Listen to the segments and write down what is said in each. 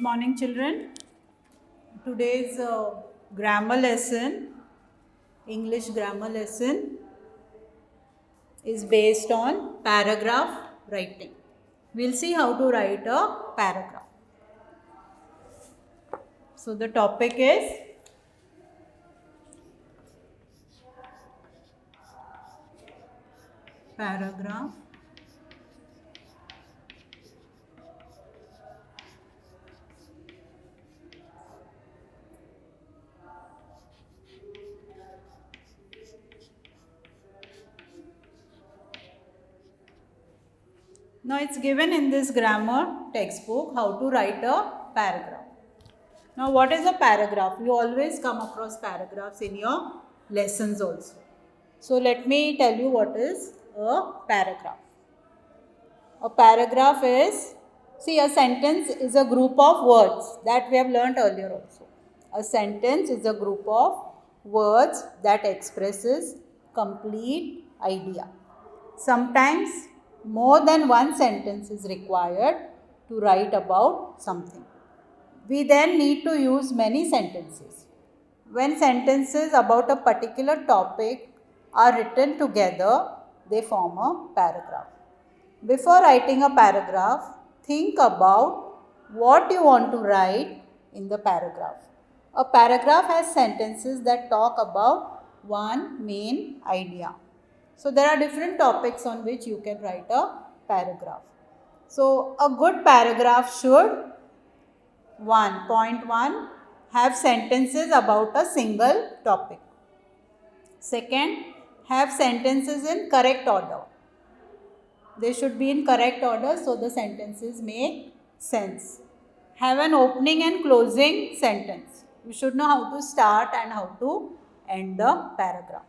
morning, children. Today's grammar lesson, English grammar lesson, is based on paragraph writing. We'll see how to write a paragraph. So the topic is paragraph. Now it's given in this grammar textbook how to write a paragraph. Now what is a paragraph? You always come across paragraphs in your lessons also. So let me tell you what is a paragraph. A paragraph is, see, a sentence is a group of words that we have learnt earlier also. A sentence is a group of words that expresses complete idea. Sometimes more than one sentence is required to write about something. We then need to use many sentences. When sentences about a particular topic are written together, they form a paragraph. Before writing a paragraph, think about what you want to write in the paragraph. A paragraph has sentences that talk about one main idea. So there are different topics on which you can write a paragraph. So a good paragraph should, 1.1, have sentences about a single topic. Second, have sentences in correct order. They should be in correct order so the sentences make sense. Have an opening and closing sentence. You should know how to start and how to end the paragraph.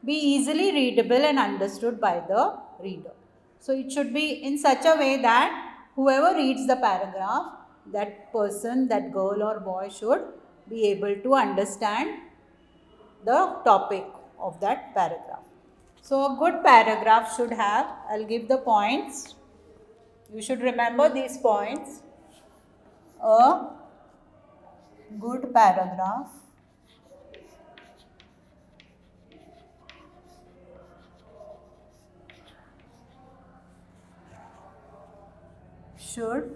Be easily readable and understood by the reader. So it should be in such a way that whoever reads the paragraph, that person, that girl or boy should be able to understand the topic of that paragraph. So a good paragraph should have, I'll give the points. You should remember these points. A good paragraph should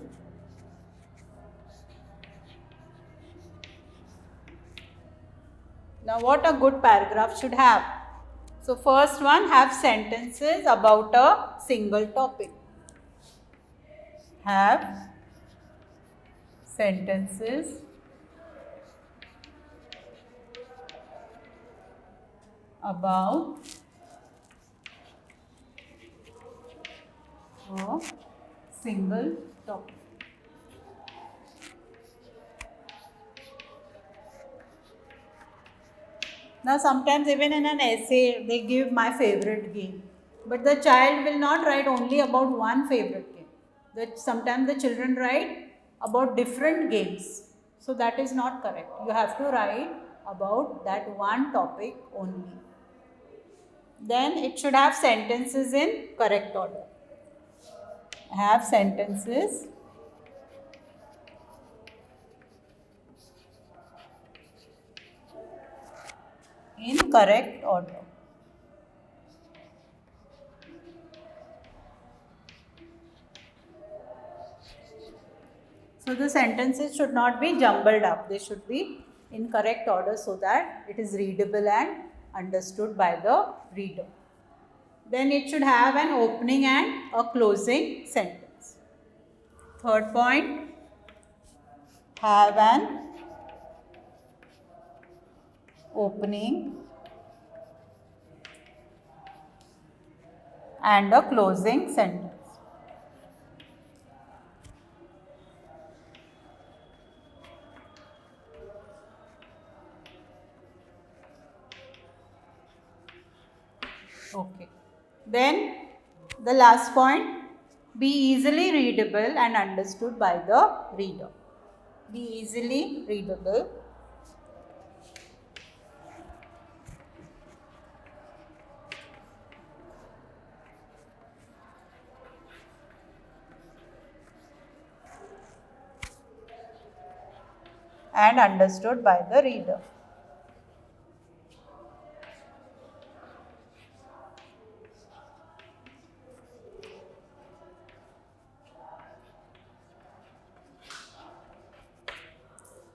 Now what a good paragraph should have? So first one, have sentences about a single topic. Have sentences about a single topic. Now sometimes even in an essay they give my favorite game, but the child will not write only about one favorite game. Sometimes the children write about different games. So that is not correct. You have to write about that one topic only. Then it should have sentences in correct order. Have sentences in correct order. So the sentences should not be jumbled up. They should be in correct order so that it is readable and understood by the reader. Then it should have an opening and a closing sentence. Third point, have an opening and a closing sentence. Okay. Then the last point, be easily readable and understood by the reader. Be easily readable and understood by the reader.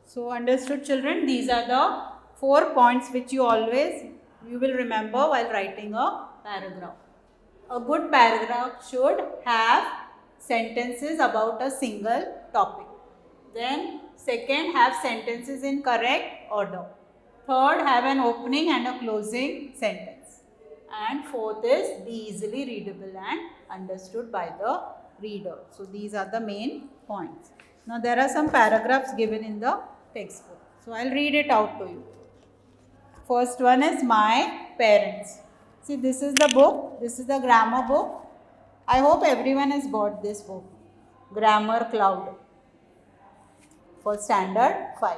So understood children, these are the 4 points which you will remember while writing a paragraph. A good paragraph should have sentences about a single topic. Then second, have sentences in correct order. Third, have an opening and a closing sentence. And fourth is be easily readable and understood by the reader. So these are the main points. Now there are some paragraphs given in the textbook. So I'll read it out to you. First one is my parents. See, this is the book. This is the grammar book. I hope everyone has bought this book. Grammar Cloud for standard 5.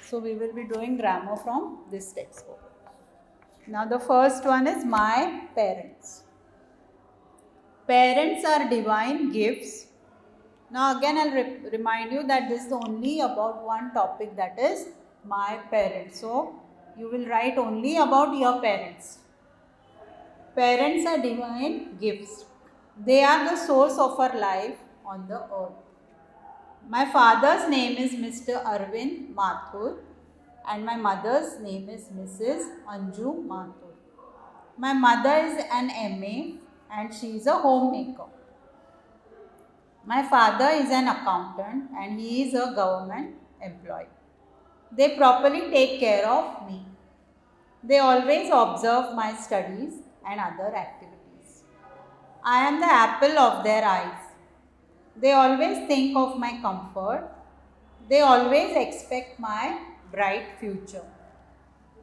So we will be doing grammar from this textbook. Now the first one is my parents. Parents are divine gifts. Now again I'll remind you that this is only about one topic, that is my parents. So you will write only about your parents. Parents are divine gifts. They are the source of our life on the earth. My father's name is Mr. Arvind Mathur and my mother's name is Mrs. Anju Mathur. My mother is an MA and she is a homemaker. My father is an accountant and he is a government employee. They properly take care of me. They always observe my studies and other activities. I am the apple of their eyes. They always think of my comfort. They always expect my bright future.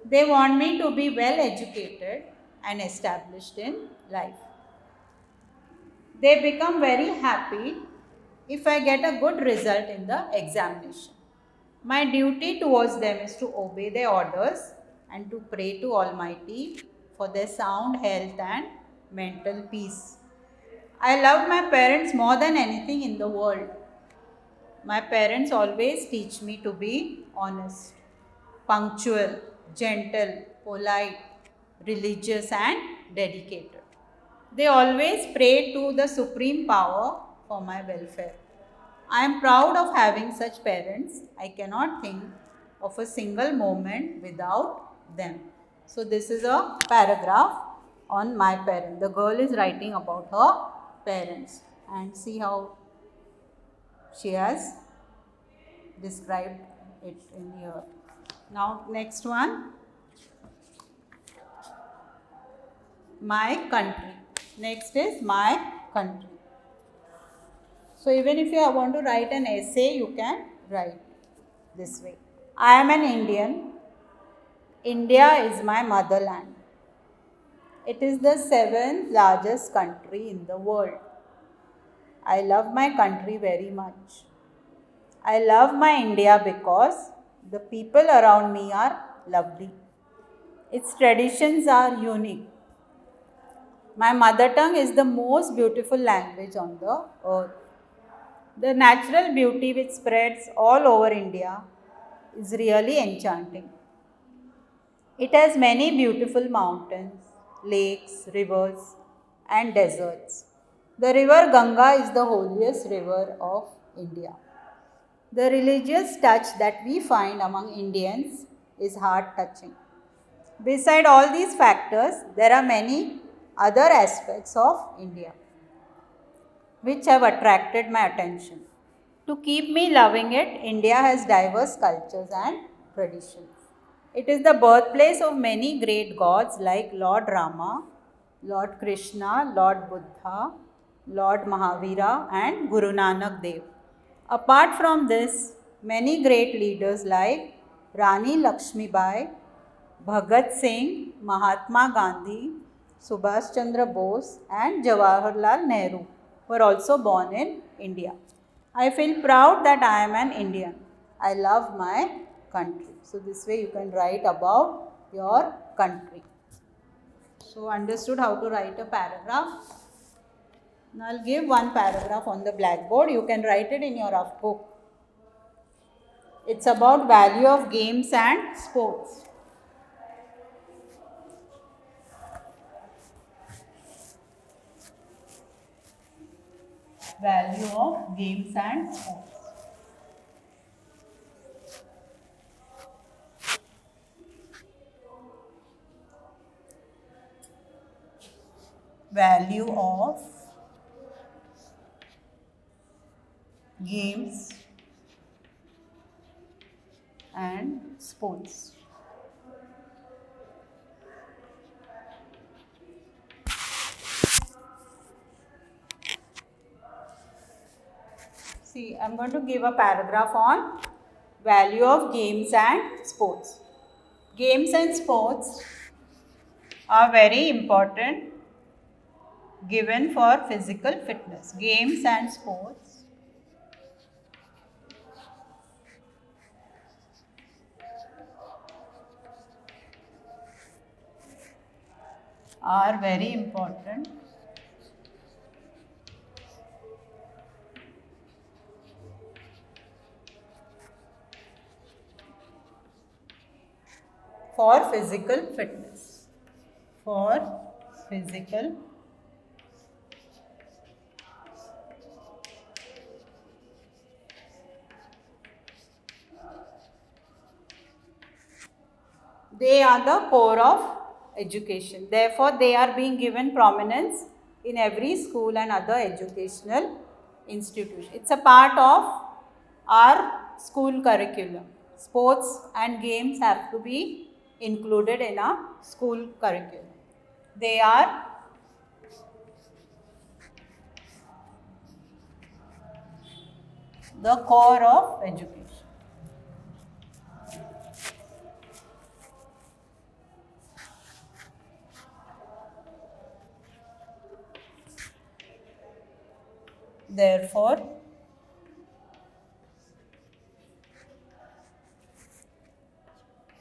They want me to be well educated and established in life. They become very happy if I get a good result in the examination. My duty towards them is to obey their orders and to pray to Almighty for their sound health and mental peace. I love my parents more than anything in the world. My parents always teach me to be honest, punctual, gentle, polite, religious and dedicated. They always pray to the supreme power for my welfare. I am proud of having such parents. I cannot think of a single moment without them. So this is a paragraph on my parents. The girl is writing about her parents and see how she has described it in here. Now next one, my country. Next is my country. So even if you want to write an essay, you can write this way. I am an Indian. India is my motherland. It is the 7th largest country in the world. I love my country very much. I love my India because the people around me are lovely. Its traditions are unique. My mother tongue is the most beautiful language on the earth. The natural beauty which spreads all over India is really enchanting. It has many beautiful mountains, lakes, rivers and deserts. The river Ganga is the holiest river of India. The religious touch that we find among Indians is heart-touching. Beside all these factors, there are many other aspects of India which have attracted my attention. To keep me loving it, India has diverse cultures and traditions. It is the birthplace of many great gods like Lord Rama, Lord Krishna, Lord Buddha, Lord Mahavira and Guru Nanak Dev. Apart from this, many great leaders like Rani Lakshmibai, Bhagat Singh, Mahatma Gandhi, Subhash Chandra Bose and Jawaharlal Nehru were also born in India. I feel proud that I am an Indian. I love my country. So this way you can write about your country. So understood how to write a paragraph. Now I'll give one paragraph on the blackboard. You can write it in your rough book. It's about value of games and sports. Value of games and sports. Value of games and sports. See, I'm going to give a paragraph on value of games and sports. Games and sports are very important given for physical fitness. Games and sports are very important for physical fitness. For physical they are the core of education. Therefore, they are being given prominence in every school and other educational institution. It's a part of our school curriculum. Sports and games have to be included in our school curriculum. They are the core of education. Therefore,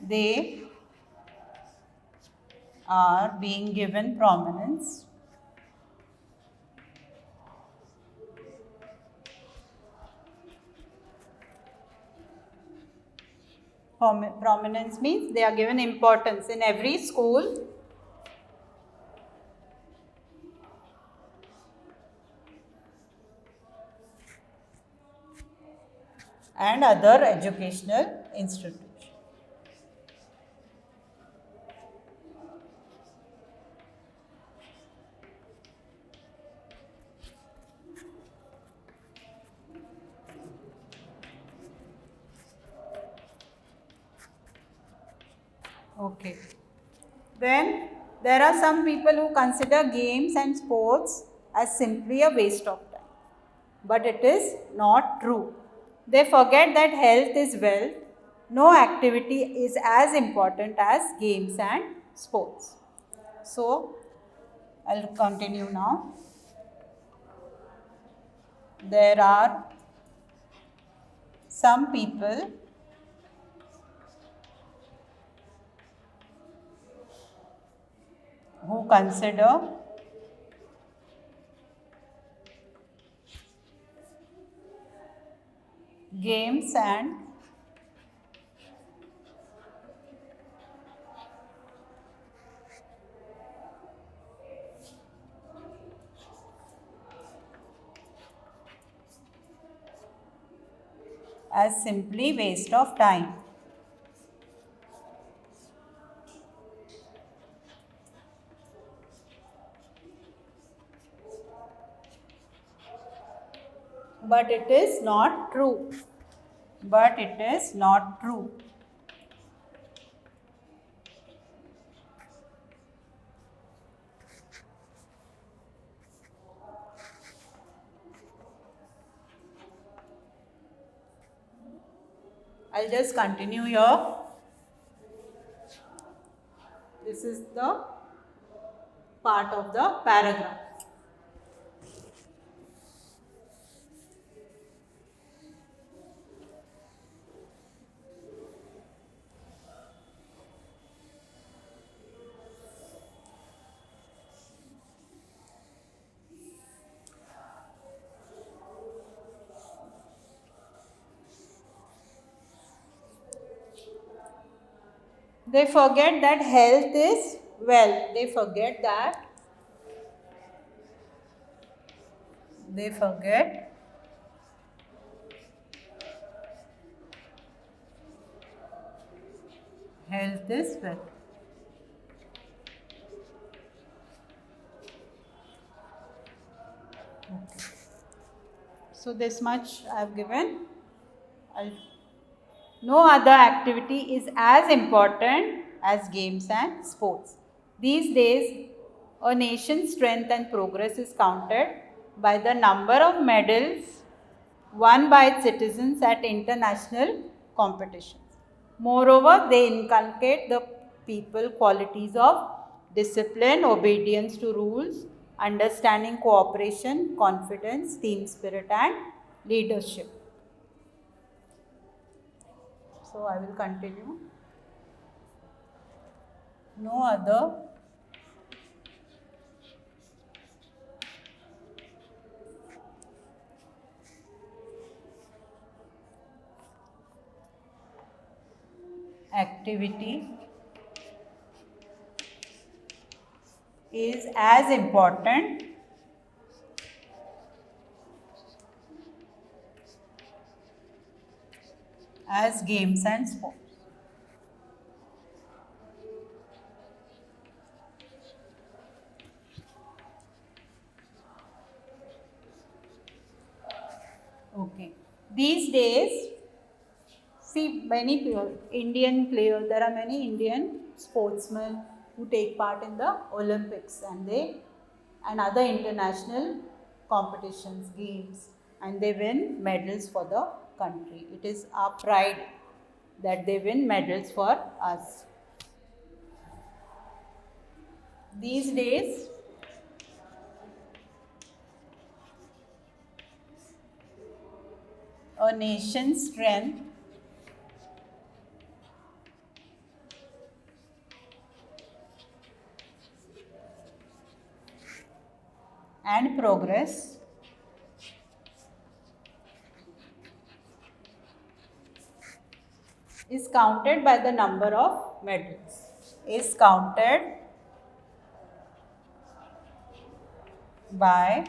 they are being given prominence prominence means they are given importance in every school and other educational institution. Okay. Then there are some people who consider games and sports as simply a waste of time. But it is not true. They forget that health is wealth. No activity is as important as games and sports. So, I'll continue now. There are some people who consider games and as simply waste of time. But it is not true. But it is not true. I'll just continue here. This is the part of the paragraph. They forget that health is wealth. They forget health is wealth. Okay. So this much I have given. No other activity is as important as games and sports. These days, a nation's strength and progress is counted by the number of medals won by its citizens at international competitions. Moreover, they inculcate the people qualities of discipline, obedience to rules, understanding cooperation, confidence, team spirit, and leadership. So I will continue. No other activity is as important as games and sports. Okay. These days, see many Indian players, there are many Indian sportsmen who take part in the Olympics and other international competitions, games, and they win medals for the country. It is our pride that they win medals for us. These days, a nation's strength and progress is counted by the number of medals. Is counted by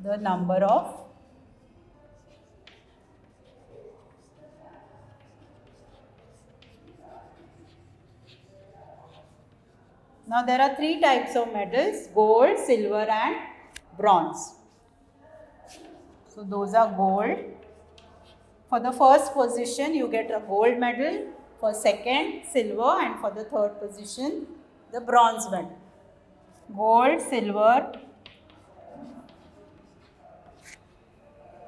the number of Now there are three types of medals: gold, silver and bronze. So those are gold. For the first position you get a gold medal, for second silver, and for the third position the bronze medal. Gold, silver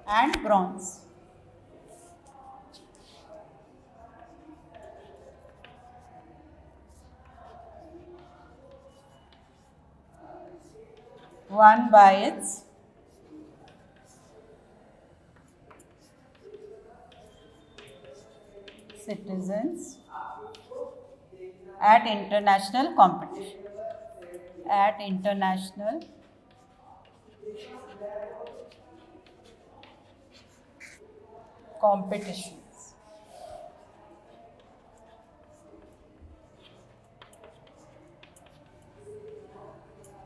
and bronze. Won by its citizens at international competition. At international competitions.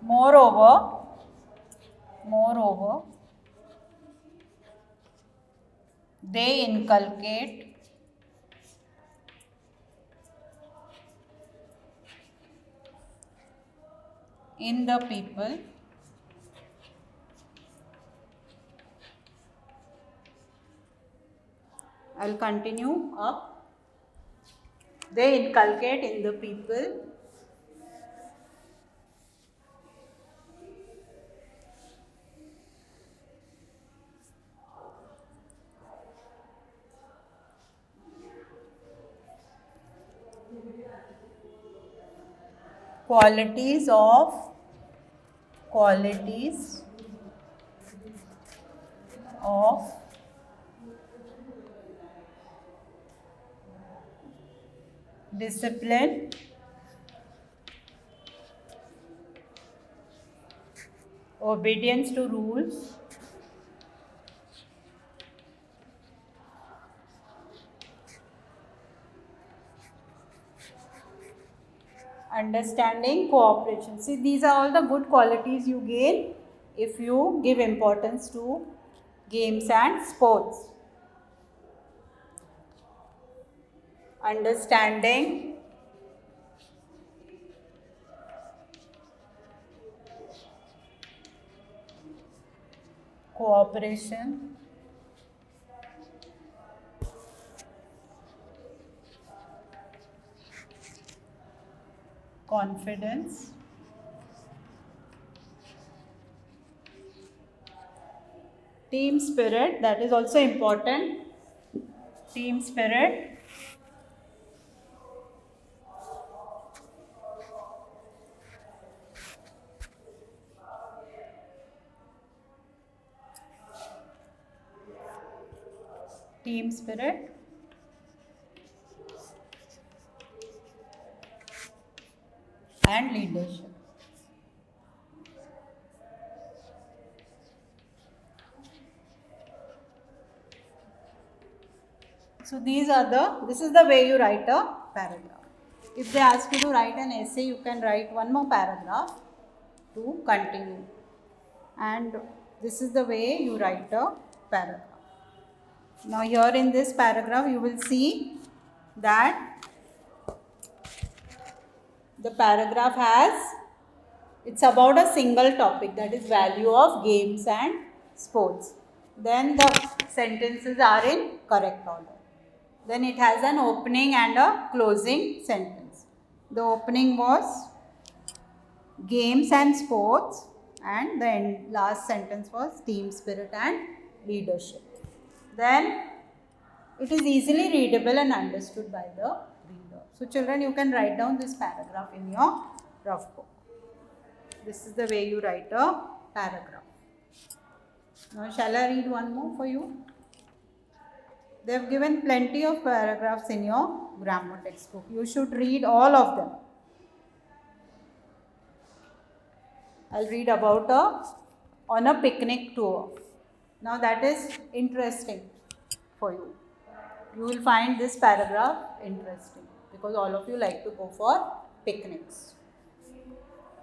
Moreover, they inculcate in the people I'll continue up. They inculcate in the people qualities of discipline, obedience to rules, understanding, cooperation. See, these are all the good qualities you gain if you give importance to games and sports. Understanding, cooperation, confidence, team spirit, that is also important. Team spirit, team spirit, and leadership. So this is the way you write a paragraph. If they ask you to write an essay, you can write one more paragraph to continue. And this is the way you write a paragraph. Now here in this paragraph, you will see that the paragraph it's about a single topic, that is value of games and sports. Then the sentences are in correct order. Then it has an opening and a closing sentence. The opening was games and sports, and the last sentence was team spirit and leadership. Then it is easily readable and understood by the reader. So children, you can write down this paragraph in your rough book. This is the way you write a paragraph. Now shall I read one more for you? They have given plenty of paragraphs in your grammar textbook. You should read all of them. I'll read about on a picnic tour. Now that is interesting for you. You will find this paragraph interesting because all of you like to go for picnics.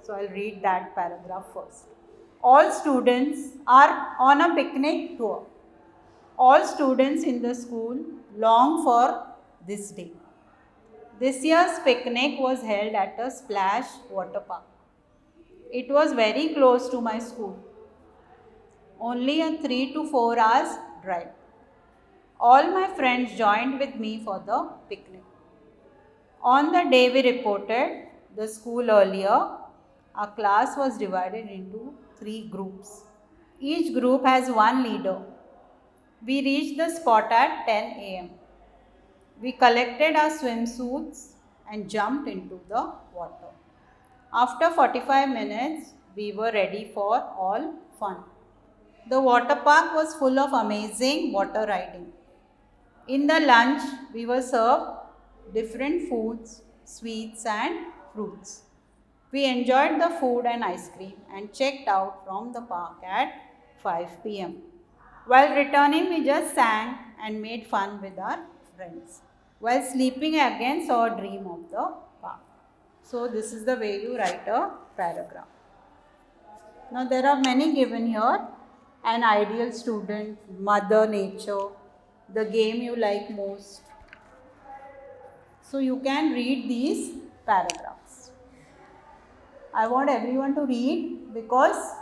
So I'll read that paragraph first. All students are on a picnic tour. All students in the school long for this day. This year's picnic was held at a splash water park. It was very close to my school. Only a 3 to 4 hours drive. All my friends joined with me for the picnic. On the day we reported the school earlier, our class was divided into 3 groups. Each group has one leader. We reached the spot at 10 a.m. We collected our swimsuits and jumped into the water. After 45 minutes, we were ready for all fun. The water park was full of amazing water riding. In the lunch, we were served different foods, sweets and fruits. We enjoyed the food and ice cream and checked out from the park at 5 p.m. While returning, we just sang and made fun with our friends. While sleeping, I again saw a dream of the park. So this is the way you write a paragraph. Now there are many given here. An ideal student, Mother Nature, the game you like most. So you can read these paragraphs. I want everyone to read because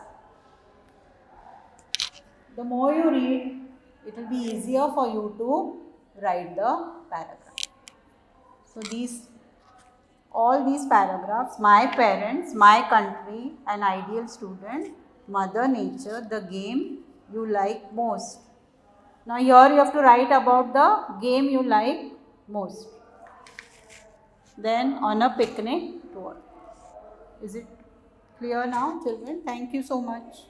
the more you read, it will be easier for you to write the paragraph. So all these paragraphs, my parents, my country, an ideal student, Mother Nature, the game you like most. Now here you have to write about the game you like most. Then on a picnic tour. Is it clear now, children? Thank you so much.